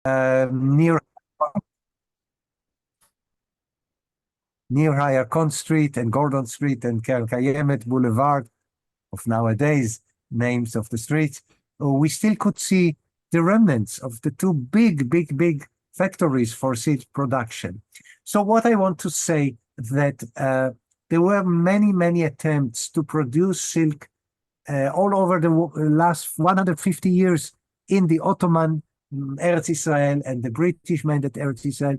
near Hayarkon Street and Gordon Street and Keren Kayemet Boulevard, of nowadays names of the streets, we still could see the remnants of the two big factories for silk production. So what I want to say that there were many attempts to produce silk all over the last 150 years in the Ottoman Eretz Israel and the British mandate Eretz Israel,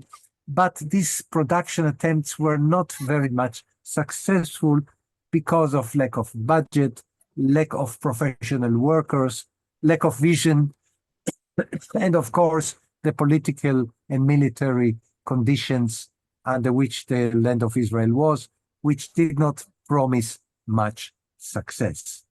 but these production attempts were not very much successful because of lack of budget, lack of professional workers, lack of vision, and of course, the political and military conditions under which the land of Israel was, which did not promise much success.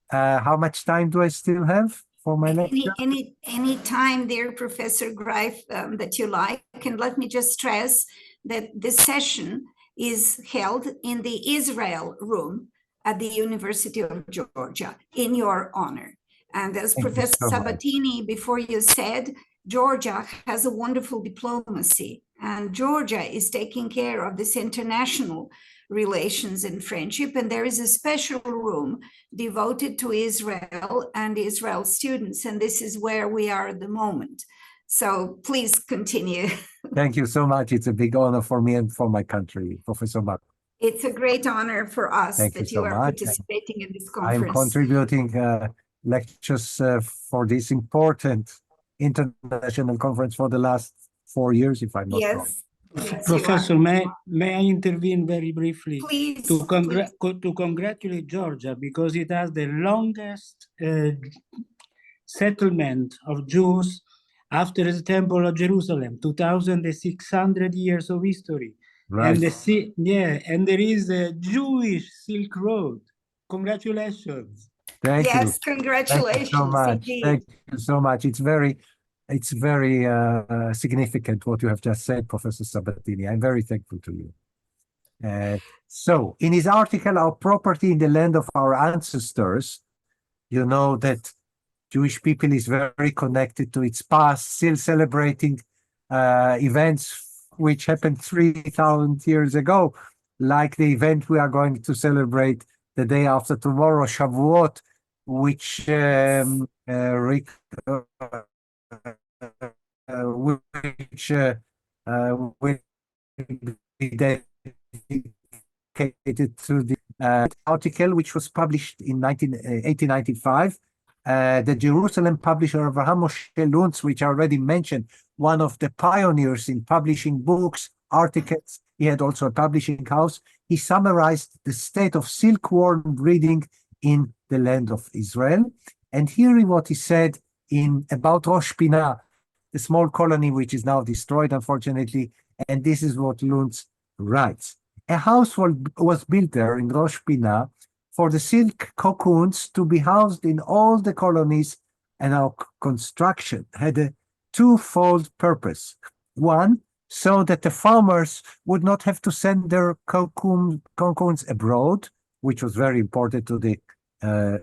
How much time do I still have for my lecture? Any time there, Professor Greif, that you like. And let me just stress that this session is held in the Israel room at the University of Georgia in your honor. And as Professor Sabatini before you said, Georgia has a wonderful diplomacy, and Georgia is taking care of this international relations and friendship. And there is a special room devoted to Israel and Israel students. And this is where we are at the moment. So please continue. Thank you so much. It's a big honor for me and for my country, Professor Mark. It's a great honor for us that you are participating in this conference. I'm contributing lectures for this important international conference for the last 4 years, if I'm not wrong. Yes, Professor, may I intervene very briefly? Please. To congratulate Georgia because it has the longest settlement of Jews after the Temple of Jerusalem, 2,600 years of history. Right. And there is a Jewish Silk Road. Congratulations. Thank you. Yes, congratulations. Thank you so much. Indeed. Thank you so much. It's very significant what you have just said, Professor Sabatini. I'm very thankful to you. So, in his article, Our Property in the Land of Our Ancestors, you know that Jewish people is very connected to its past, still celebrating events which happened 3,000 years ago, like the event we are going to celebrate the day after tomorrow, Shavuot, which will be dedicated to the article which was published in 1895. The Jerusalem publisher Avraham Moshe Luntz, which I already mentioned, one of the pioneers in publishing books, articles. He had also a publishing house. He summarized the state of silkworm breeding in the land of Israel. And here is what he said about Rosh Pinah, the small colony which is now destroyed, unfortunately. And this is what Luntz writes. A house was built there in Rosh Pinah for the silk cocoons to be housed in all the colonies, and our construction had a twofold purpose. One, so that the farmers would not have to send their cocoons abroad, which was very important to the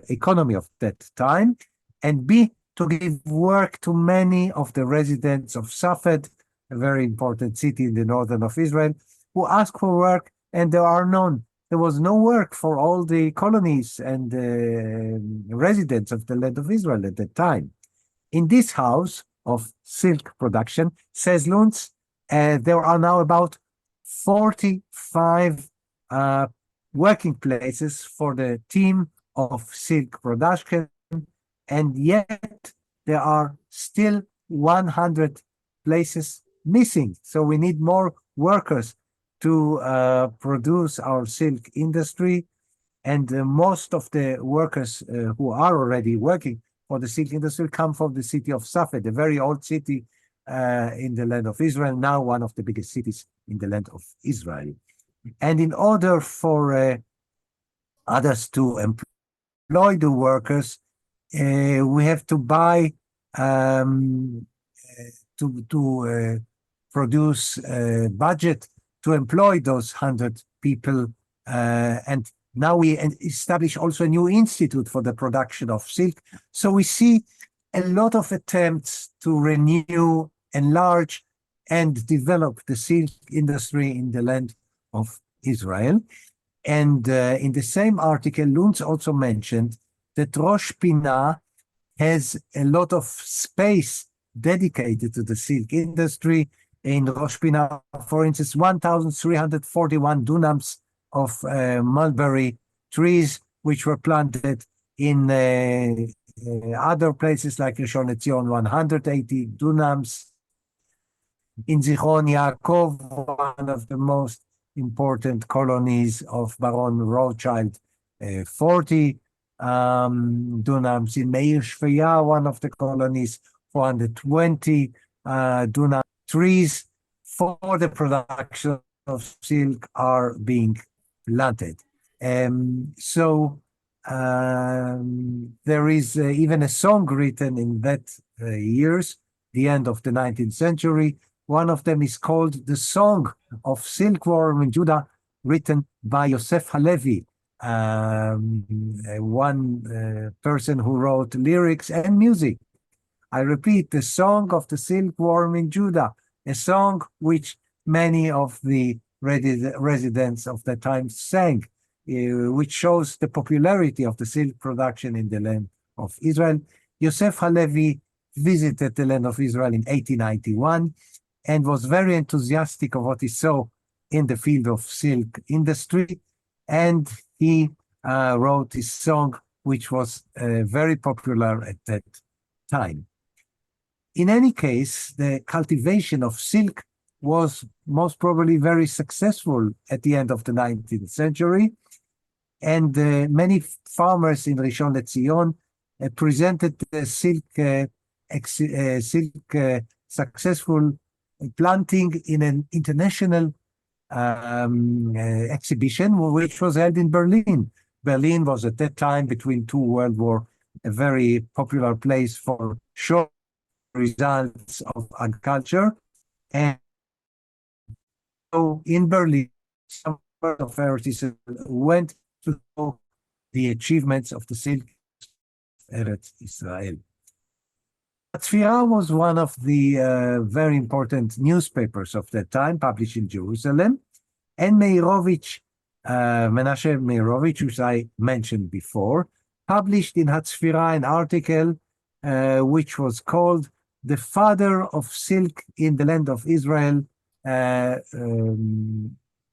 economy of that time, and B, to give work to many of the residents of Safed, a very important city in the northern of Israel, who asked for work, and there are none. There was no work for all the colonies and residents of the land of Israel at that time. In this house of silk production, says Luntz, there are now about 45 working places for the team of silk production, and yet there are still 100 places missing. So we need more workers to produce our silk industry, and most of the workers who are already working for the silk industry come from the city of Safed, a very old city in the land of Israel, now one of the biggest cities in the land of Israel. And in order for others to employ the workers, we have to buy to produce a budget to employ those 100 people. And now we establish also a new institute for the production of silk. So we see a lot of attempts to renew, enlarge, and develop the silk industry in the land of Israel. And in the same article, Luntz also mentioned that Rosh Pinah has a lot of space dedicated to the silk industry. In Rosh Pinah, for instance, 1,341 dunams of mulberry trees, which were planted in other places like Rishon LeZion, 180 dunams. In Zichron Yaakov, one of the most important colonies of Baron Rothschild, 40 dunams. In Meir Shveya, one of the colonies, 420 dunam. Trees for the production of silk are being planted. So there is even a song written in that years, the end of the 19th century. One of them is called The Song of Silkworm in Judah, written by Yosef Halevi, one person who wrote lyrics and music. I repeat, The Song of the Silkworm in Judah, a song which many of the residents of the time sang, which shows the popularity of the silk production in the land of Israel. Yosef Halevi visited the land of Israel in 1891 and was very enthusiastic of what he saw in the field of silk industry. And he wrote his song, which was very popular at that time. In any case, the cultivation of silk was most probably very successful at the end of the 19th century. And many farmers in Rishon LeZion presented the silk successful planting in an international exhibition, which was held in Berlin. Berlin was at that time, between two world wars, a very popular place for showing results of agriculture. And so in Berlin, some of artists went to show the achievements of the silk of Eretz Israel. Tzfira was one of the very important newspapers of that time, published in Jerusalem. And Meirovich, Menashe Meirovich, which I mentioned before, published in Hatzfira an article which was called "The Father of Silk in the Land of Israel,"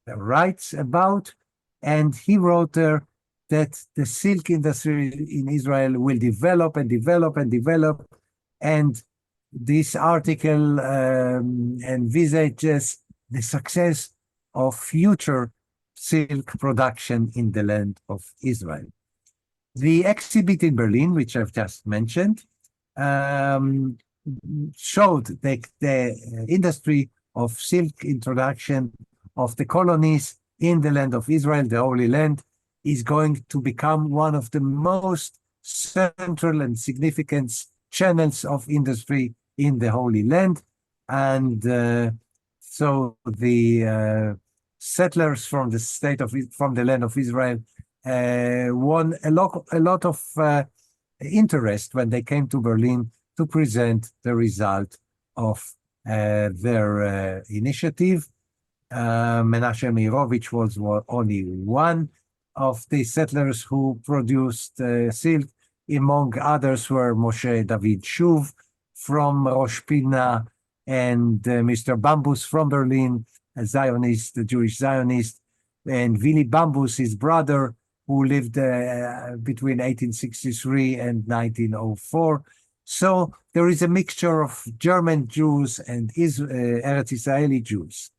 writes about, and he wrote there that the silk industry in Israel will develop and develop and develop. And this article envisages the success of future silk production in the land of Israel. The exhibit in Berlin, which I've just mentioned, showed that the industry of silk introduction of the colonies in the land of Israel, the Holy Land, is going to become one of the most central and significant channels of industry in the Holy Land. And so the settlers from the land of Israel won a lot of interest when they came to Berlin to present the result of their initiative. Menashe Meirovich was only one of the settlers who produced silk. Among others were Moshe David Shuv from Rosh Pinah and Mr. Bambus from Berlin, a Zionist, a Jewish Zionist, and Willy Bambus, his brother, who lived between 1863 and 1904. So there is a mixture of German Jews and Eretz Israeli Jews.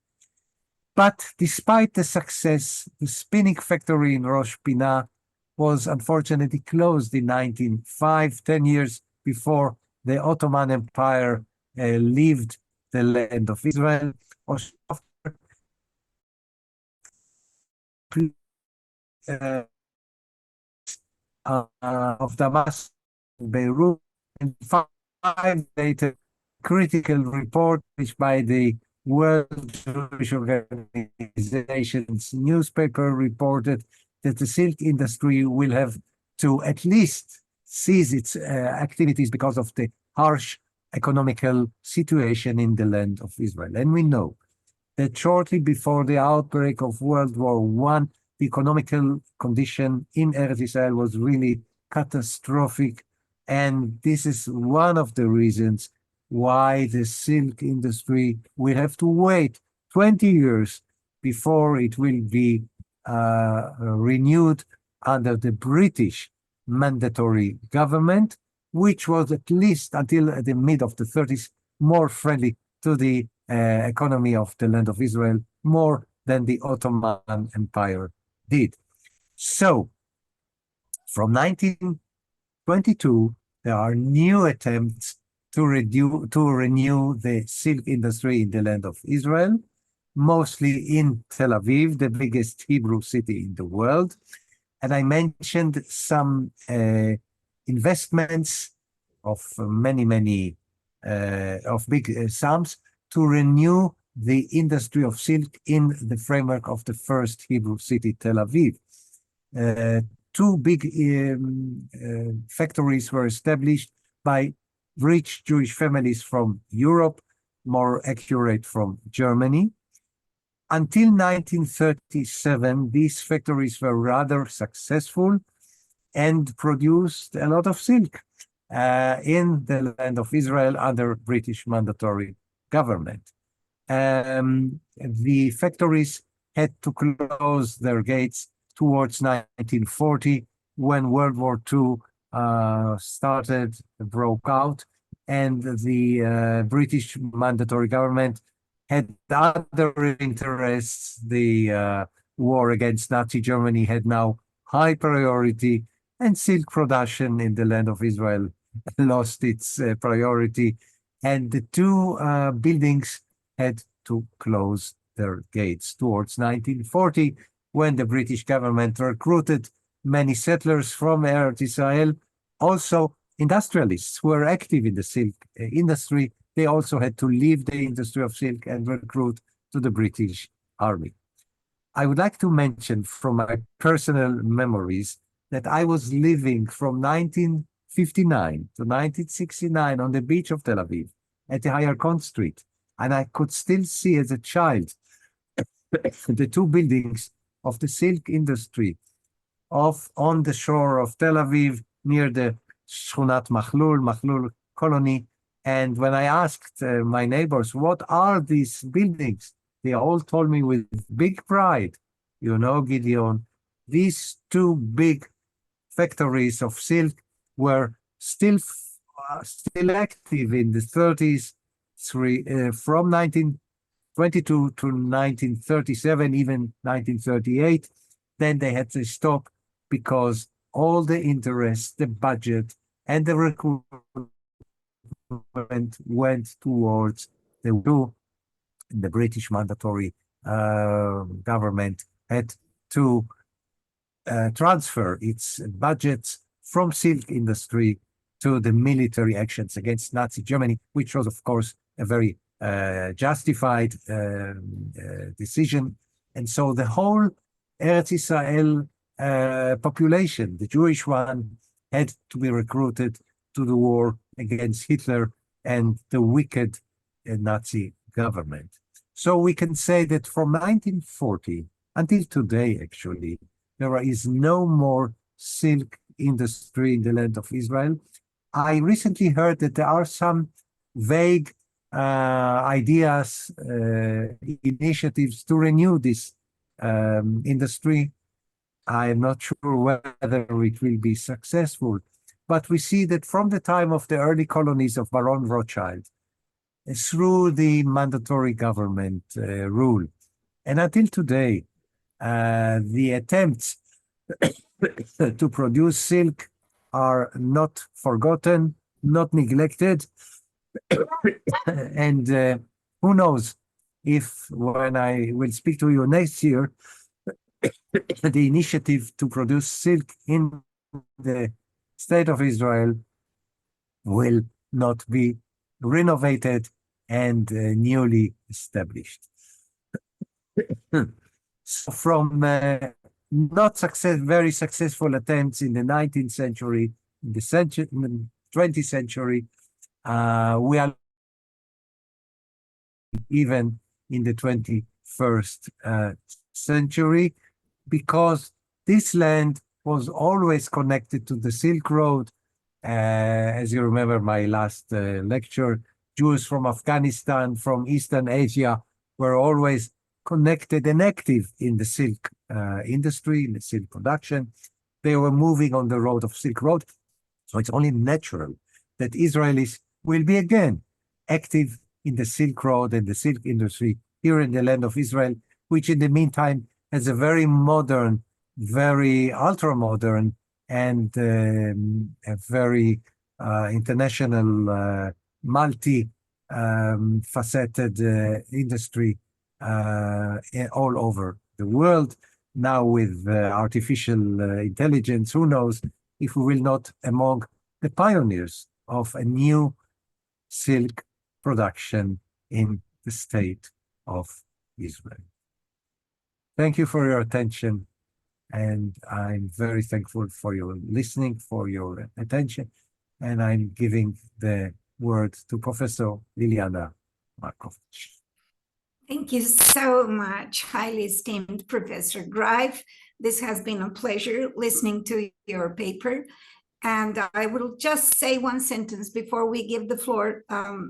But despite the success, the spinning factory in Rosh Pinah was unfortunately closed in 1905, 10 years before the Ottoman Empire left the land of Israel. Of Damascus, Beirut, and 5 later, critical report published by the World Jewish Organization's newspaper reported that the silk industry will have to at least cease its activities because of the harsh economical situation in the land of Israel. And we know that shortly before the outbreak of World War I, the economical condition in Eretz Israel was really catastrophic. And this is one of the reasons why the silk industry will have to wait 20 years before it will be renewed under the British mandatory government, which was at least until the mid of the 30s more friendly to the economy of the land of Israel, more than the Ottoman Empire did. So, from 1922, there are new attempts to renew the silk industry in the land of Israel, mostly in Tel Aviv, the biggest Hebrew city in the world. And I mentioned some investments of many of big sums to renew the industry of silk in the framework of the first Hebrew city, Tel Aviv. Two big factories were established by rich Jewish families from Europe, more accurate from Germany. Until 1937, these factories were rather successful and produced a lot of silk in the land of Israel under British mandatory government. The factories had to close their gates towards 1940 when World War II broke out, and the British mandatory government had other interests. The war against Nazi Germany had now high priority, and silk production in the land of Israel lost its priority, and the two buildings had to close their gates towards 1940, when the British government recruited many settlers from Eretz Israel, also industrialists who were active in the silk industry. They also had to leave the industry of silk and recruit to the British Army. I would like to mention from my personal memories that I was living from 1959 to 1969 on the beach of Tel Aviv at the Hayarkon Street, and I could still see as a child the two buildings of the silk industry on the shore of Tel Aviv near the Shchunat Machlul colony. And when I asked my neighbors, what are these buildings? They all told me with big pride, you know, Gideon, these two big factories of silk were still active in the 30s, from 1922 to 1937, even 1938. Then they had to stop because all the interest, the budget, and the recruitment went towards the British mandatory government had to transfer its budgets from silk industry to the military actions against Nazi Germany, which was, of course, a very justified decision. And so the whole Eretz Israel population, the Jewish one, had to be recruited to the war against Hitler and the wicked Nazi government. So we can say that from 1940 until today, actually, there is no more silk industry in the land of Israel. I recently heard that there are some vague ideas, initiatives to renew this industry. I am not sure whether it will be successful, but we see that from the time of the early colonies of Baron Rothschild, through the mandatory government rule, and until today, the attempts to produce silk are not forgotten, not neglected, and who knows if when I will speak to you next year, the initiative to produce silk in the state of Israel will not be renovated and newly established. So from very successful attempts in the 19th century, in the 20th century. We are even in the 21st century, because this land was always connected to the Silk Road. As you remember my last lecture, Jews from Afghanistan, from Eastern Asia, were always connected and active in the silk industry, in the silk production. They were moving on the road of Silk Road. So it's only natural that Israelis will be again active in the Silk Road and the silk industry here in the land of Israel, which in the meantime has a very modern, very ultra-modern, and a very international, multi-faceted industry all over the world. Now with artificial intelligence, who knows if we will not among the pioneers of a new silk production in the state of Israel. Thank you for your attention, and I'm very thankful for your listening, for your attention, and I'm giving the word to Professor Ljiljana Markovic. Thank you so much, highly esteemed Professor Greif. This has been a pleasure listening to your paper. And I will just say one sentence before we give the floor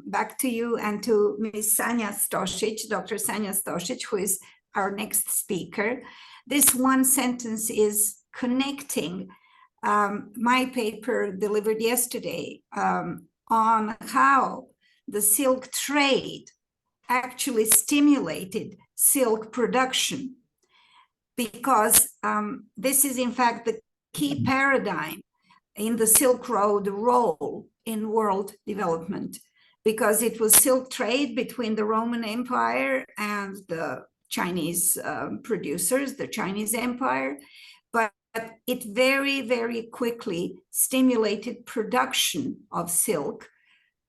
back to you and to Ms. Sanja Stosic, Dr. Sanja Stosic, who is our next speaker. This one sentence is connecting my paper delivered yesterday on how the silk trade actually stimulated silk production, because this is in fact the key paradigm in the Silk Road role in world development, because it was silk trade between the Roman Empire and the Chinese producers, the Chinese Empire, but it very, very quickly stimulated production of silk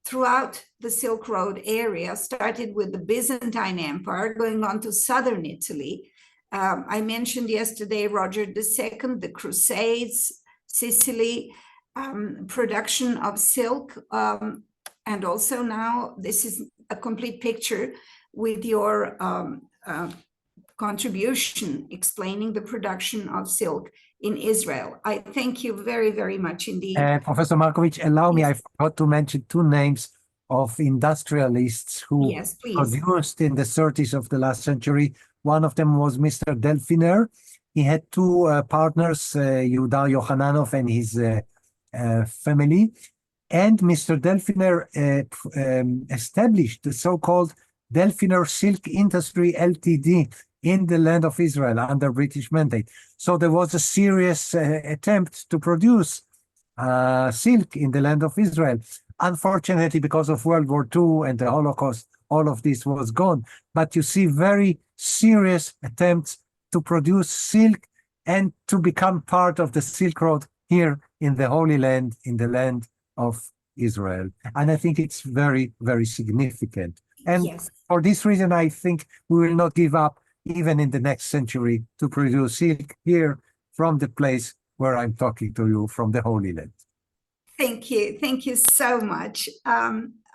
throughout the Silk Road area, started with the Byzantine Empire, going on to southern Italy. I mentioned yesterday Roger II, the Crusades, Sicily, production of silk, and also now this is a complete picture with your contribution explaining the production of silk in Israel. I thank you very, very much indeed. Professor Markovic, allow me, I forgot to mention two names of industrialists who produced in the 30s of the last century. One of them was Mr. Delfiner. He had two partners, Yehuda Yochananov and his family. And Mr. Delfiner established the so-called Delfiner Silk Industry Ltd. In the land of Israel under British mandate. So there was a serious attempt to produce silk in the land of Israel. Unfortunately, because of World War II and the Holocaust, all of this was gone. But you see very serious attempts to produce silk and to become part of the Silk Road here in the Holy Land, in the land of Israel. And I think it's very, very significant. And for this reason, I think we will not give up even in the next century to produce silk here from the place where I'm talking to you, from the Holy Land. Thank you so much.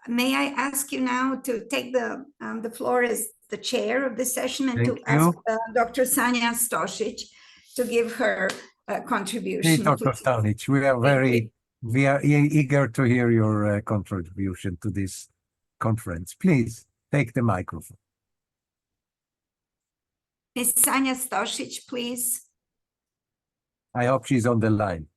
May I ask you now to take the floor as the chair of this session and ask Dr. Sanja Stosic to give her contribution. Hey, Dr. Stosic, we are eager to hear your contribution to this conference. Please take the microphone. Ms. Sanja Stosic, please. I hope she's on the line.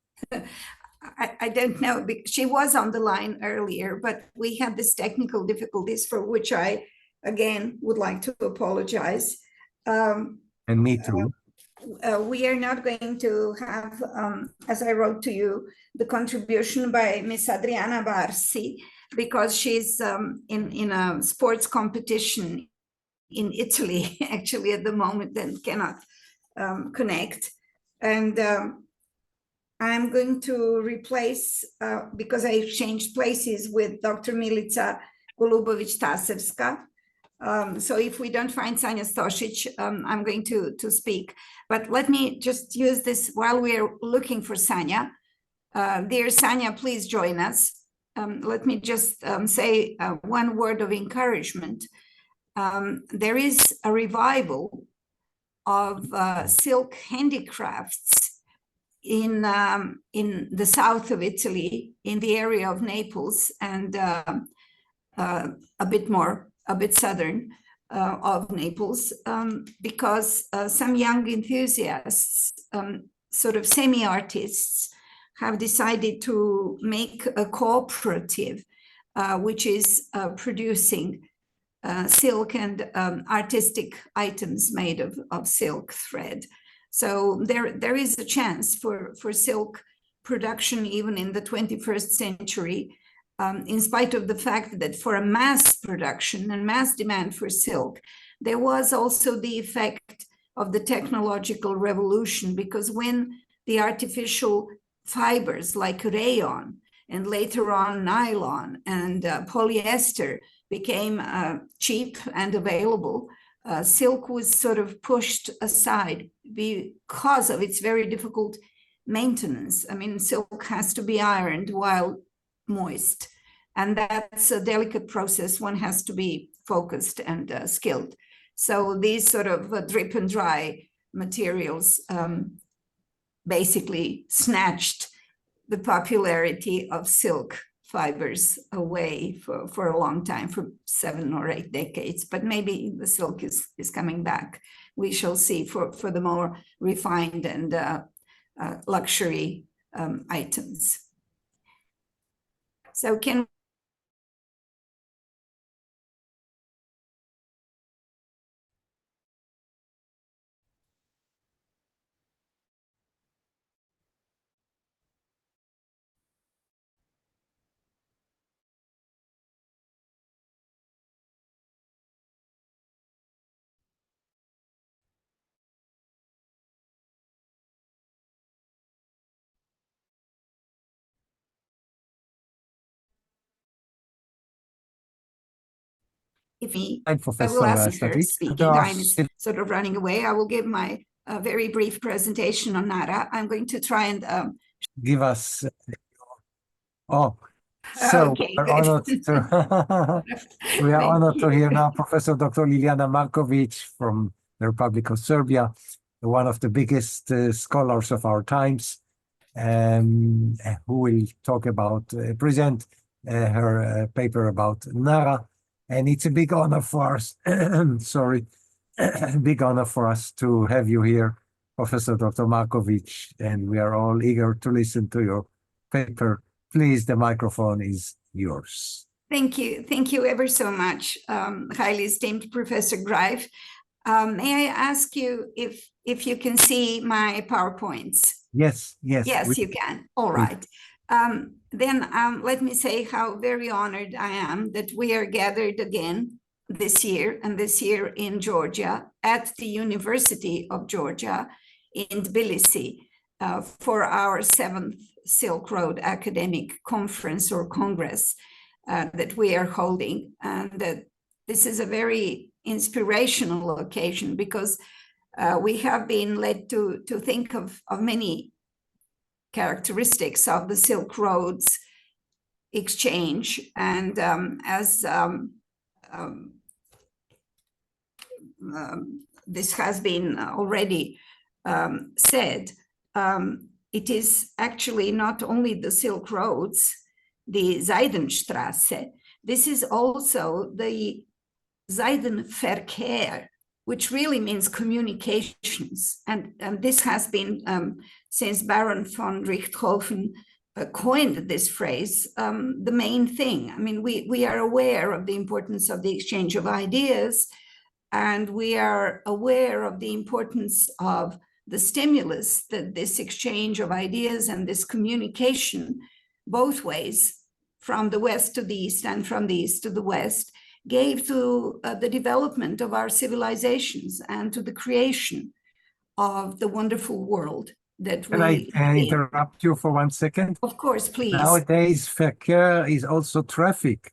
I don't know, she was on the line earlier, but we had these technical difficulties for which I, again, would like to apologize. And me too. We are not going to have, as I wrote to you, the contribution by Miss Adriana Barsi, because she's in a sports competition in Italy, actually, at the moment, and cannot connect. And I'm going to replace, because I changed places with Dr. Milica Golubovic-Tasevska. So if we don't find Sanja Stosic, I'm going to speak. But let me just use this while we are looking for Sanja. Dear Sanya, please join us. Let me just say one word of encouragement. There is a revival of silk handicrafts in the south of Italy, in the area of Naples, and a bit southern of Naples, because some young enthusiasts, sort of semi-artists, have decided to make a cooperative which is producing silk and artistic items made of silk thread. So there is a chance for silk production even in the 21st century, in spite of the fact that for a mass production and mass demand for silk, there was also the effect of the technological revolution, because when the artificial fibers like rayon and later on nylon and polyester became cheap and available, silk was sort of pushed aside because of its very difficult maintenance. I mean, silk has to be ironed while moist, and that's a delicate process. One has to be focused and skilled. So these sort of drip and dry materials basically snatched the popularity of silk fibers away for a long time, for 7 or 8 decades. But maybe the silk is coming back. We shall see for the more refined and luxury items. So can if he, I will ask her speaking. Time is sort of running away. I will give my very brief presentation on Nara. I'm going to try and give us. So okay, we're honored to we are honored to hear now Professor Dr. Ljiljana Markovic from the Republic of Serbia, one of the biggest scholars of our times, who will talk about present her paper about Nara. And it's a big honor for us, sorry, big honor for us to have you here, Professor Dr. Markovic, and we are all eager to listen to your paper. Please, the microphone is yours. Thank you. Thank you ever so much, highly esteemed Professor Greif. May I ask you if you can see my PowerPoints? Yes, yes. Yes, you can. All right. Then let me say how very honored I am that we are gathered again this year, and this year in Georgia, at the University of Georgia in Tbilisi, for our 7th Silk Road Academic Conference or Congress that we are holding. And this is a very inspirational occasion, because we have been led to think of many characteristics of the Silk Road's exchange. And as this has been already said, it is actually not only the Silk Roads, the Seidenstraße, this is also the Seidenverkehr, which really means communications. And this has been, since Baron von Richthofen coined this phrase, the main thing. I mean, we are aware of the importance of the exchange of ideas, and we are aware of the importance of the stimulus that this exchange of ideas and this communication, both ways, from the West to the East and from the East to the West, gave to the development of our civilizations and to the creation of the wonderful world that we. Can I interrupt you for 1 second? Of course, please. Nowadays, Verkehr is also traffic.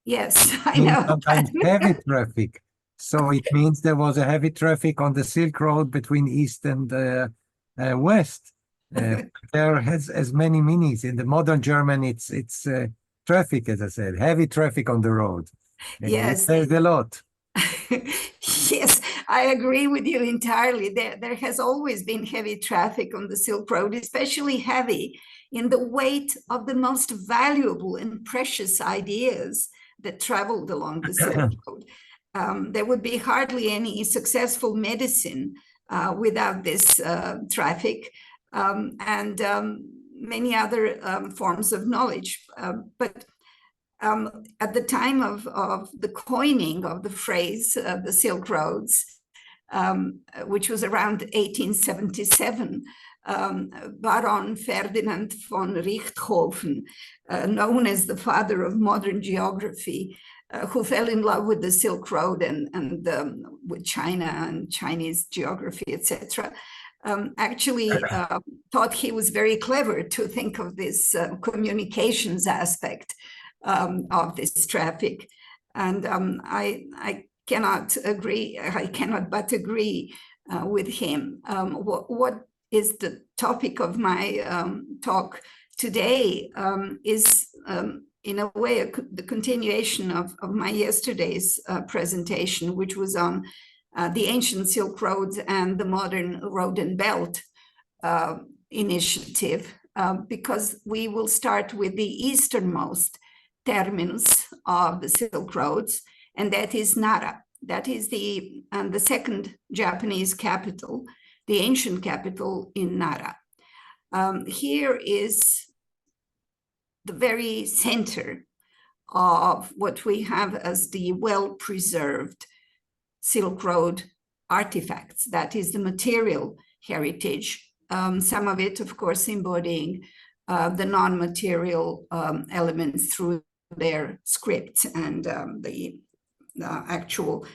Yes, I know. Sometimes heavy traffic. So it means there was a heavy traffic on the Silk Road between East and West. There has many meanings. In the modern German, it's traffic, as I said, heavy traffic on the road. Yes. There's a lot. Yes, I agree with you entirely. There has always been heavy traffic on the Silk Road, especially heavy in the weight of the most valuable and precious ideas that traveled along the Silk Road. There would be hardly any successful medicine without this traffic, and many other forms of knowledge. But at the time of the coining of the phrase, the Silk Roads, which was around 1877, Baron Ferdinand von Richthofen, known as the father of modern geography, who fell in love with the Silk Road and with China and Chinese geography, etc., actually thought he was very clever to think of this communications aspect of this traffic. And I cannot but agree with him. What is the topic of my talk today is in a way the continuation of my yesterday's presentation, which was on the ancient Silk Roads and the modern Road and Belt initiative, because we will start with the easternmost terminus of the Silk Roads, and that is Nara. That is the second Japanese capital, the ancient capital in Nara. Here is the very center of what we have as the well-preserved Silk Road artifacts. That is the material heritage, some of it, of course, embodying the non-material elements through their scripts and the actual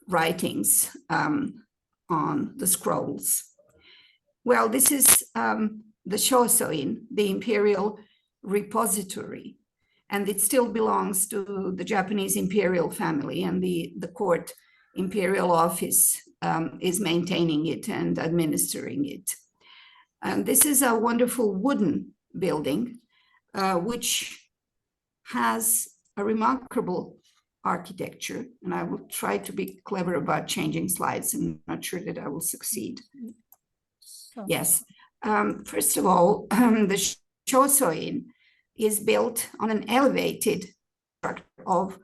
writings on the scrolls. Well, this is the Shosoin, the imperial repository, and it still belongs to the Japanese imperial family, and the court imperial office is maintaining it and administering it. And this is a wonderful wooden building, which has a remarkable architecture. And I will try to be clever about changing slides. I'm not sure that I will succeed. Yes. First of all, the Shosoin is built on an elevated structure of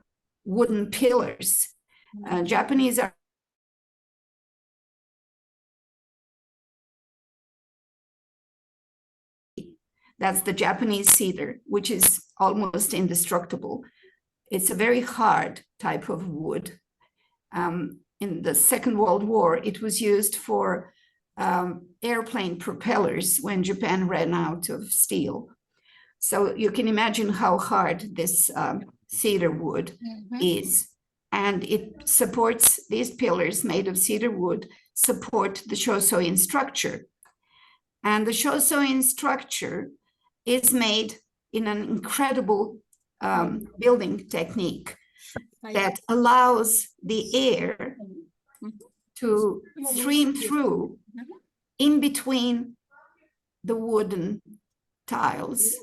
wooden pillars. Japanese are that's the Japanese cedar, which is almost indestructible. It's a very hard type of wood. In the Second World War, it was used for airplane propellers when Japan ran out of steel. So you can imagine how hard this cedar wood is. And it supports, these pillars made of cedar wood support the Shosoin structure. And the Shosoin structure is made in an incredible building technique that allows the air to stream through in between the wooden tiles,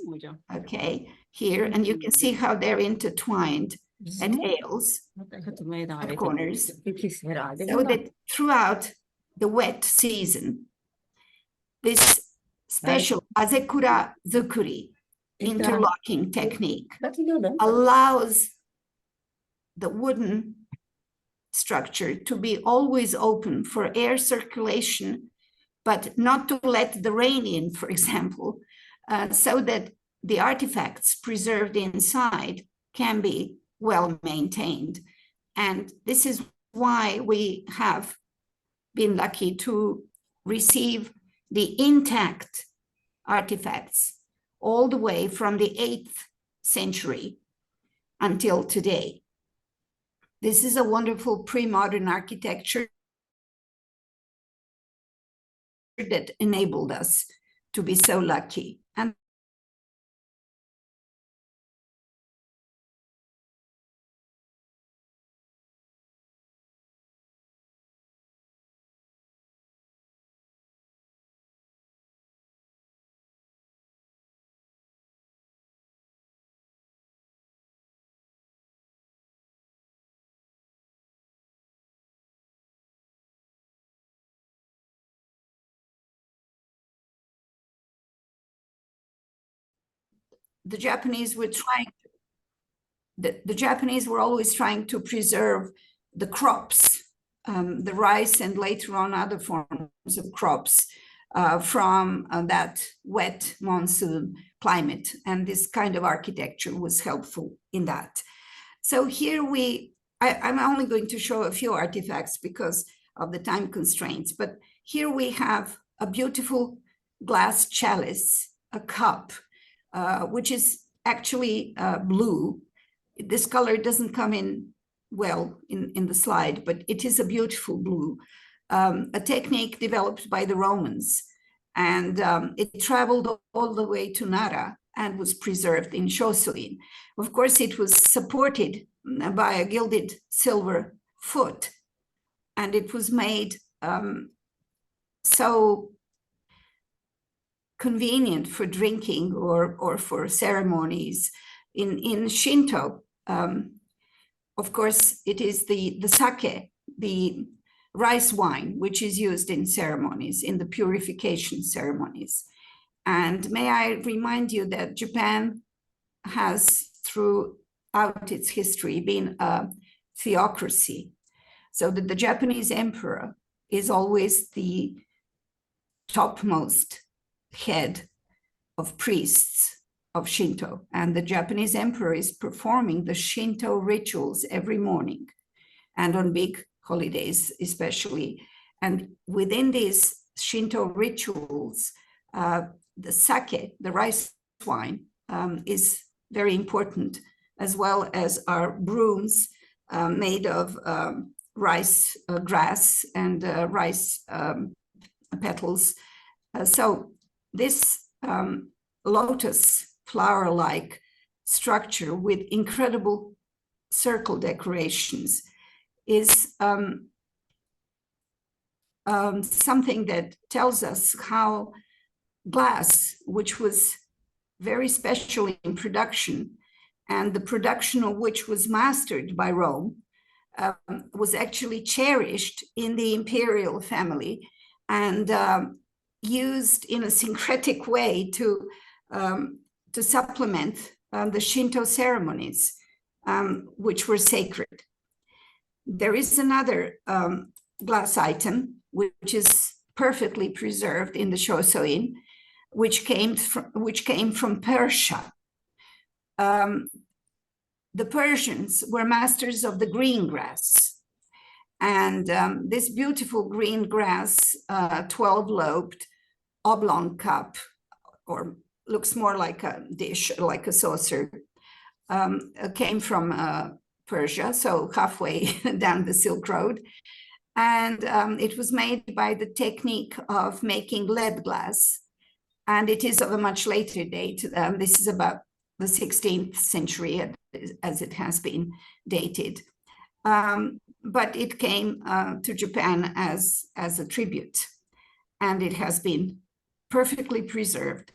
okay, here, and you can see how they're intertwined at tails, at corners, so that throughout the wet season, this special azekura zukuri interlocking technique allows the wooden structure to be always open for air circulation, but not to let the rain in, for example, so that the artifacts preserved inside can be well maintained. And this is why we have been lucky to receive the intact artifacts all the way from the 8th century until today. This is a wonderful pre-modern architecture that enabled us to be so lucky. And the Japanese were trying, the Japanese were always trying to preserve the crops, the rice and later on other forms of crops from that wet monsoon climate. And this kind of architecture was helpful in that. So here I'm only going to show a few artifacts because of the time constraints, but here we have a beautiful glass chalice, a cup, which is actually blue. This color doesn't come in well in the slide, but it is a beautiful blue, a technique developed by the Romans. And it traveled all the way to Nara and was preserved in Shosoin. Of course, it was supported by a gilded silver foot, and it was made so convenient for drinking or for ceremonies. In Shinto, of course, it is the sake, the rice wine, which is used in ceremonies, in the purification ceremonies. And may I remind you that Japan has, throughout its history, been a theocracy, so that the Japanese emperor is always the topmost head of priests of Shinto, and the Japanese emperor is performing the Shinto rituals every morning and on big holidays especially. And within these Shinto rituals, the sake, the rice wine, is very important, as well as our brooms made of rice grass and rice petals. So this lotus flower-like structure with incredible circle decorations is something that tells us how glass, which was very special in production, and the production of which was mastered by Rome, was actually cherished in the imperial family and used in a syncretic way to supplement the Shinto ceremonies, which were sacred. There is another glass item which is perfectly preserved in the Shosoin, which came from Persia. The Persians were masters of the green grass, and this beautiful green grass, 12-lobed oblong cup, or looks more like a dish, like a saucer, came from Persia, so halfway down the Silk Road. And it was made by the technique of making lead glass. And it is of a much later date. This is about the 16th century, as it has been dated. But it came to Japan as a tribute, and it has been perfectly preserved.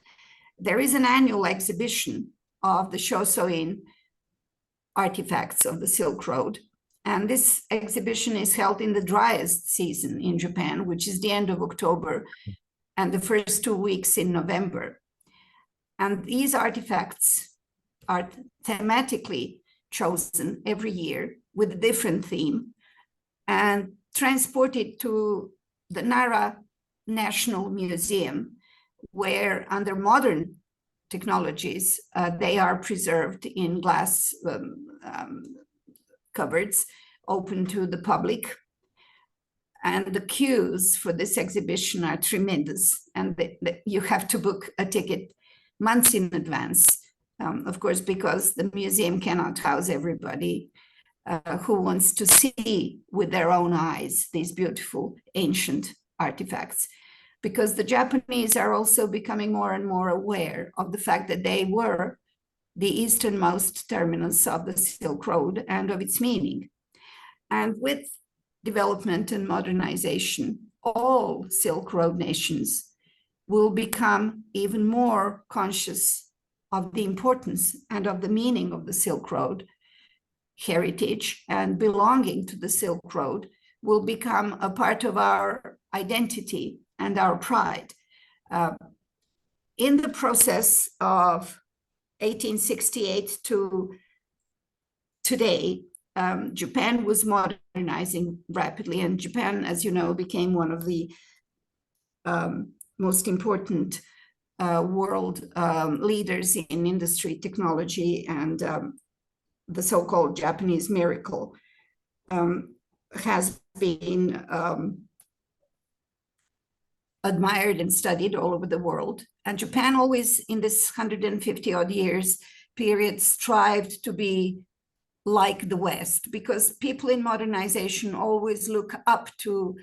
There is an annual exhibition of the Shosoin artifacts of the Silk Road. And this exhibition is held in the driest season in Japan, which is the end of October and the first 2 weeks in November. And these artifacts are thematically chosen every year with a different theme and transported to the Nara National Museum, where under modern technologies, they are preserved in glass cupboards open to the public. And the queues for this exhibition are tremendous, and you have to book a ticket months in advance, of course, because the museum cannot house everybody who wants to see with their own eyes these beautiful ancient artifacts. Because the Japanese are also becoming more and more aware of the fact that they were the easternmost terminus of the Silk Road and of its meaning. And with development and modernization, all Silk Road nations will become even more conscious of the importance and of the meaning of the Silk Road. Heritage and belonging to the Silk Road will become a part of our identity and our pride. In the process of 1868 to today, Japan was modernizing rapidly, and Japan, as you know, became one of the most important world leaders in industry, technology, and the so-called Japanese miracle has been admired and studied all over the world. And Japan always, in this 150 odd years period, strived to be like the West, because people in modernization always look up to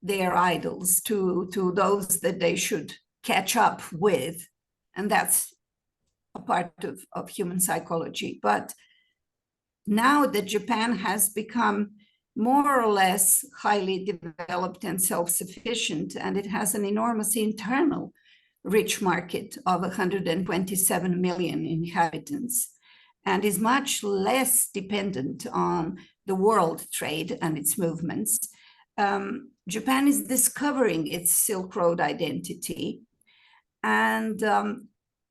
their idols, to those that they should catch up with. And that's a part of human psychology. But now that Japan has become more or less highly developed and self-sufficient, and it has an enormous internal rich market of 127 million inhabitants, and is much less dependent on the world trade and its movements. Japan is discovering its Silk Road identity, and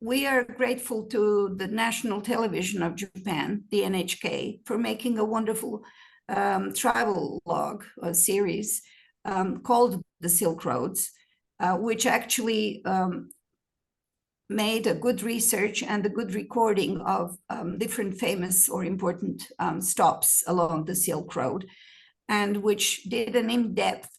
we are grateful to the national television of Japan, the NHK, for making a wonderful travel log, a series called The Silk Roads, which actually made a good research and a good recording of different famous or important stops along the Silk Road, and which did an in-depth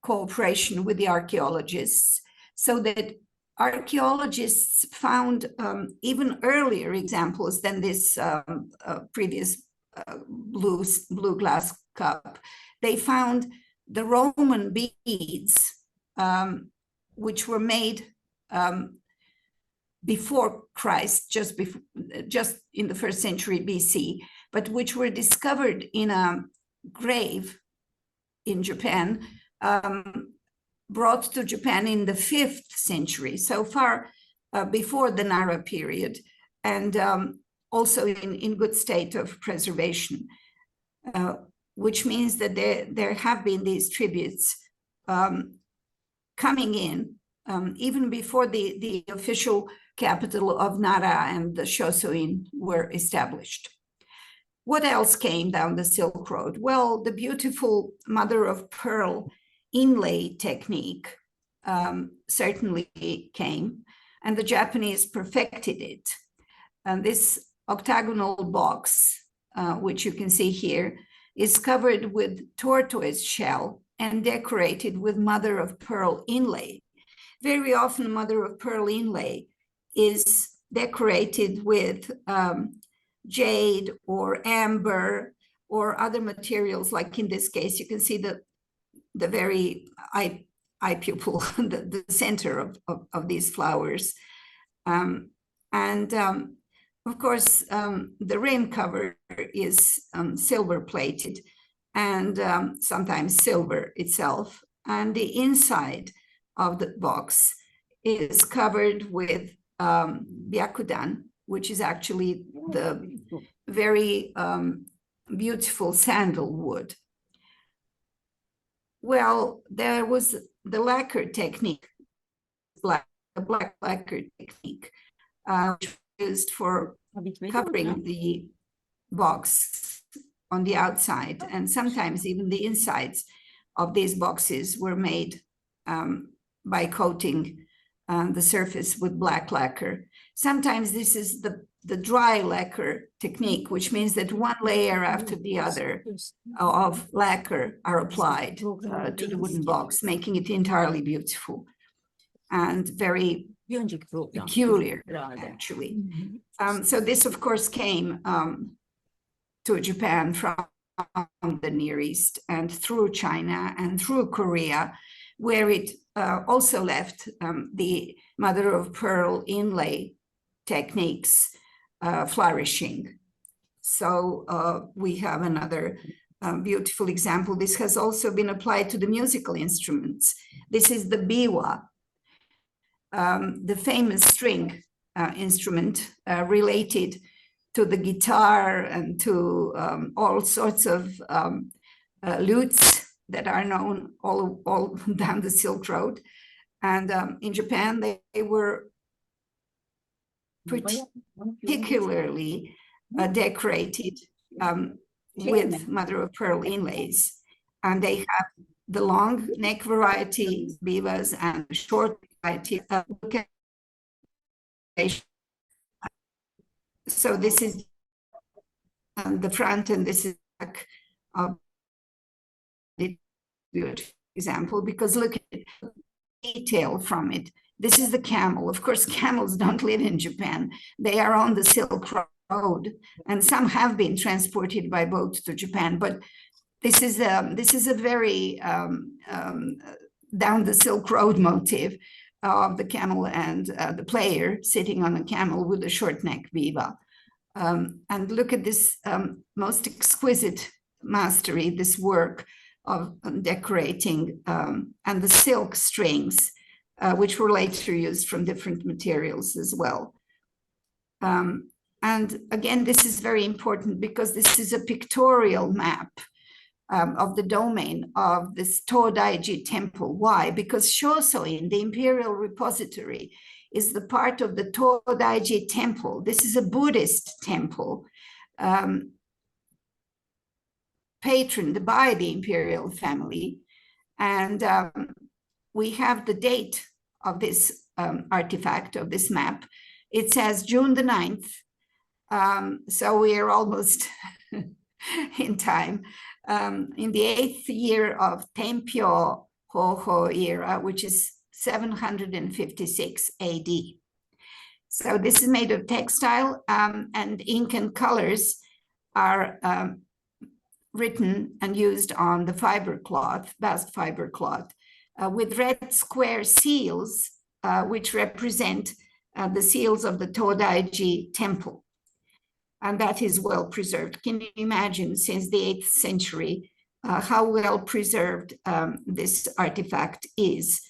cooperation with the archaeologists, so that archaeologists found even earlier examples than this previous blue glass cup. They found the Roman beads, which were made before Christ, just in the 1st century BC, but which were discovered in a grave in Japan, brought to Japan in the 5th century, so far before the Nara period, and also in good state of preservation, which means that there have been these tributes coming in even before the official capital of Nara and the Shosoin were established. What else came down the Silk Road? Well, the beautiful mother of pearl inlay technique certainly came, and the Japanese perfected it. And this octagonal box, which you can see here, is covered with tortoise shell and decorated with mother of pearl inlay. Very often, mother of pearl inlay is decorated with jade or amber or other materials, like in this case, you can see the very eye pupil, the center of these flowers. Of course, the rim cover is silver plated, and sometimes silver itself. And the inside of the box is covered with byakudan, which is actually the very beautiful sandalwood. Well, there was the lacquer technique, the black lacquer technique, which was used for covering the box on the outside, and sometimes even the insides of these boxes were made by coating the surface with black lacquer. Sometimes this is the dry lacquer technique, which means that one layer after the other of lacquer are applied to the wooden box, making it entirely beautiful and very peculiar, actually. So this, of course, came to Japan from the Near East and through China and through Korea, where it also left the mother of pearl inlay techniques flourishing. So we have another beautiful example. This has also been applied to the musical instruments. This is the biwa, the famous string instrument related to the guitar and to all sorts of lutes that are known all down the Silk Road. And in Japan, they were particularly decorated with mother of pearl inlays. And they have the long neck variety bivas and short variety. So this is the front and this is the back of the example, because look at the detail from it. This is the camel. Of course, camels don't live in Japan. They are on the Silk Road, and some have been transported by boat to Japan. But this is a very down the Silk Road motif of the camel and the player sitting on a camel with a short neck biva. And look at this most exquisite mastery, this work of decorating and the silk strings, which were later used from different materials as well. And again, this is very important because this is a pictorial map of the domain of this Todaiji temple. Why? Because Shosoin, the imperial repository, is the part of the Todaiji temple. This is a Buddhist temple patroned by the imperial family. And we have the date of this artifact, of this map. It says June the 9th. So we are almost in time. In the 8th year of Tenpyo Hoho era, which is 756 AD. So this is made of textile, and ink and colors are written and used on the fiber cloth, bast fiber cloth, with red square seals, which represent the seals of the Todaiji temple. And that is well preserved. Can you imagine, since the 8th century, how well preserved this artifact is?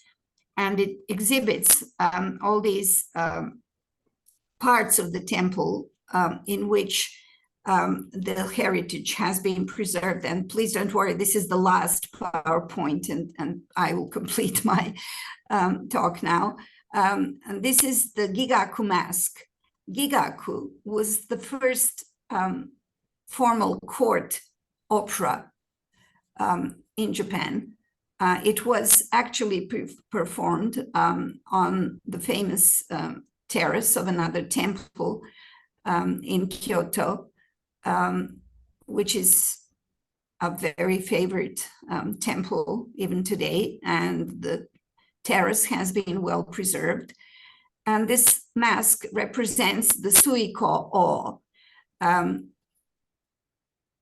And it exhibits all these parts of the temple in which the heritage has been preserved. And please don't worry, this is the last PowerPoint, and I will complete my talk now. And this is the Gigaku mask. Gigaku was the first formal court opera in Japan. It was actually performed on the famous terrace of another temple in Kyoto, which is a very favorite temple even today, and the terrace has been well preserved. And this mask represents the Suiko O,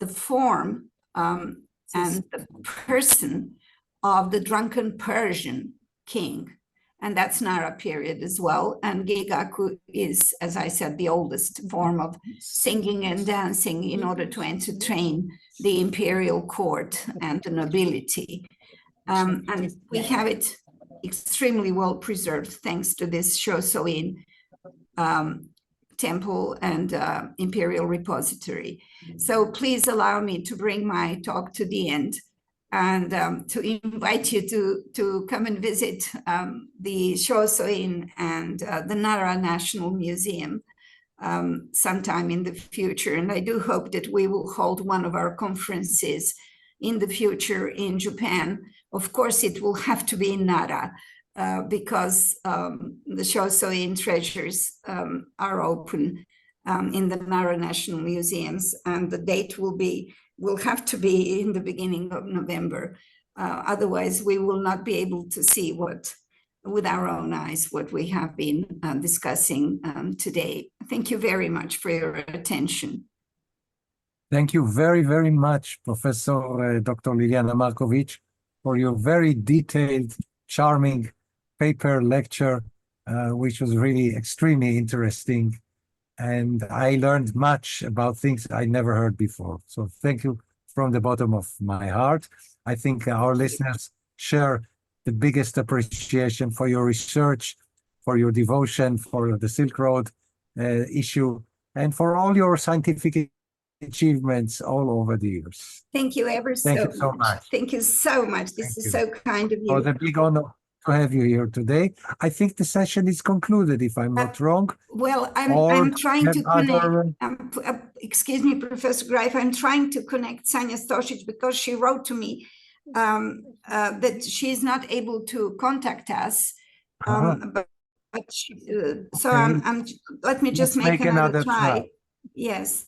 the form and the person of the drunken Persian king. And that's Nara period as well. And Gigaku is, as I said, the oldest form of singing and dancing in order to entertain the imperial court and the nobility. And we have it extremely well preserved thanks to this Shosoin temple and imperial repository. So please allow me to bring my talk to the end and to invite you to come and visit the Shosoin and the Nara National Museum sometime in the future. And I do hope that we will hold one of our conferences in the future in Japan. Of course, it will have to be in Nara because the Shosoin treasures are open in the Nara National Museums, and the date will have to be in the beginning of November. Otherwise, we will not be able to see with our own eyes what we have been discussing today. Thank you very much for your attention. Thank you very, very much, Professor Dr. Ljiljana Markovic, for your very detailed, charming paper lecture, which was really extremely interesting. And I learned much about things I never heard before. So thank you from the bottom of my heart. I think our listeners share the biggest appreciation for your research, for your devotion, for the Silk Road issue, and for all your scientific achievements all over the years. Thank you ever so much. Thank you so much. Thank you so much. This is so kind of you. It was a big honor to have you here today. I think the session is concluded, if I'm not wrong. Well, Or I'm trying to have connect. other- Excuse me, Professor Greif. I'm trying to connect Sanya Stosic because she wrote to me that she's not able to contact us. But so Okay. let me just Let's make make another another try. try. Yes.